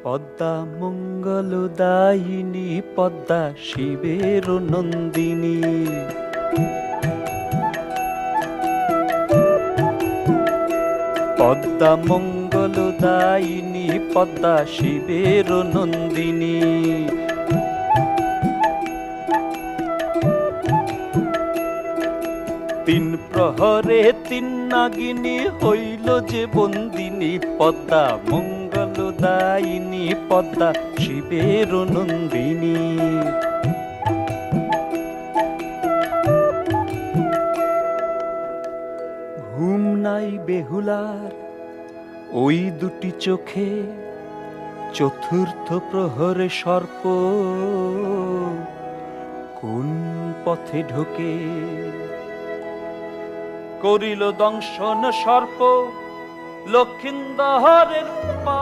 পদ্মা মঙ্গলদায়িনী, পদ্মা শিবের নন্দিনী। পদ্মা মঙ্গলদায়িনী, পদ্মা শিবের নন্দিনী। তিন প্রহরে তিন নাগিনী হইল যে বন্দিনী, পদ্মা মঙ্গলদায়িনী, পদ্মা শিবের নন্দিনী। ঘুম নাই বেহুলার ওই দুটি চোখে, চতুর্থ প্রহরে সর্প কোন পথে ঢোকে। করিল দংশন সর্প লক্ষিন্দরের পা,